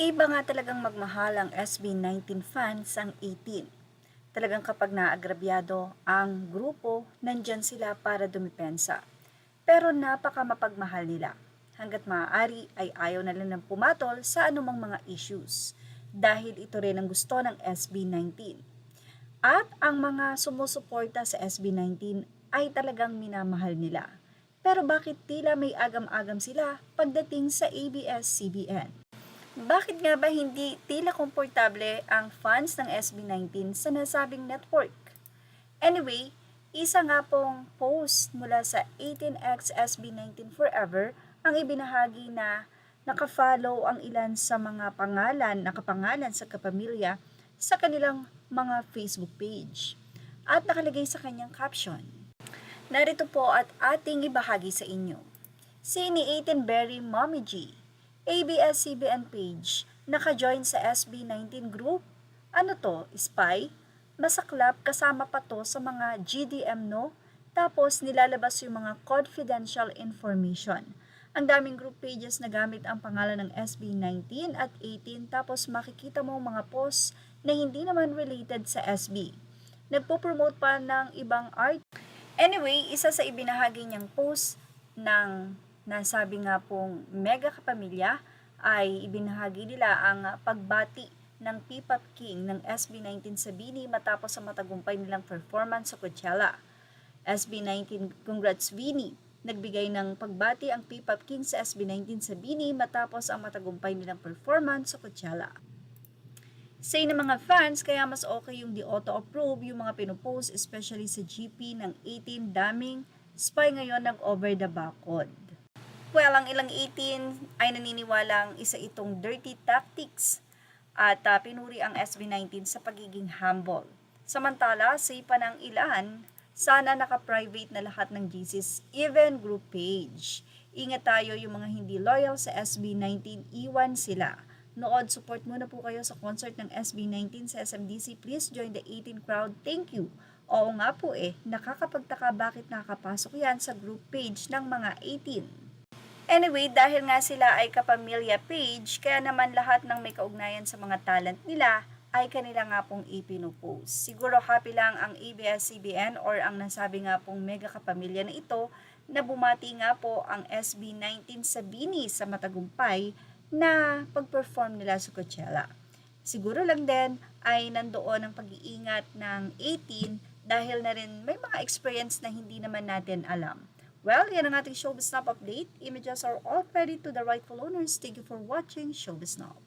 Iba nga talagang magmahal ang SB19 fans ang 18. Talagang kapag naagrabyado ang grupo, nandyan sila para dumipensa. Pero napaka mapagmahal nila. Hanggat maaari ay ayaw na lang ng pumatol sa anumang mga issues. Dahil ito rin ang gusto ng SB19. At ang mga sumusuporta sa SB19 ay talagang minamahal nila. Pero bakit tila may agam-agam sila pagdating sa ABS-CBN? Bakit nga ba hindi tila komportable ang fans ng SB19 sa nasabing network? Anyway, isa nga pong post mula sa 18X SB19 Forever ang ibinahagi na nakafollow ang ilan sa mga nakapangalan sa kapamilya sa kanilang mga Facebook page. At nakalagay sa kanyang caption. Narito po at ating ibahagi sa inyo. Si ni 18 Berry Mommy G, ABS-CBN page, naka-join sa SB19 group. Ano to, spy? Masaklap kasama pa to sa mga GDM no? Tapos nilalabas yung mga confidential information. Ang daming group pages na gamit ang pangalan ng SB19 at 18 tapos makikita mo mga posts na hindi naman related sa SB. Nagpo-promote pa ng ibang art. Anyway, isa sa ibinahagi niyang post ng nasabi nga pong mega kapamilya ay ibinahagi nila ang pagbati ng P-Pop King ng SB19 sa Bini matapos ang matagumpay nilang performance sa Coachella. SB19 congrats Bini! Nagbigay ng pagbati ang P-Pop King sa SB19 sa Bini matapos ang matagumpay nilang performance sa Coachella. Say ng mga fans, kaya mas okay yung di-auto-approve yung mga pinupost, especially sa GP ng 18 daming spy ngayon ng over the backod. Well, ang ilang 18 ay naniniwalang isa itong dirty tactics at pinuri ang SB19 sa pagiging humble. Samantala, say pa ng ilan, sana naka-private na lahat ng GCs, even group page. Ingat tayo yung mga hindi loyal sa SB19, iwan sila. Nood, support muna po kayo sa concert ng SB19 sa SMDC. Please join the 18 crowd. Thank you. Oo nga po nakakapagtaka bakit nakakapasok yan sa group page ng mga 18. Anyway, dahil nga sila ay kapamilya page, kaya naman lahat ng may kaugnayan sa mga talent nila ay kanila nga pong ipinupost. Siguro happy lang ang ABS-CBN or ang nasabi nga pong mega kapamilya na ito na bumati nga po ang SB19 sa Bini sa matagumpay na pag-perform nila sa Coachella. Siguro lang din ay nandoon ang pag-iingat ng 18 dahil na rin may mga experience na hindi naman natin alam. Well, yan ang ating Showbiz Now update. Images are all credit to the rightful owners. Thank you for watching Showbiz Now.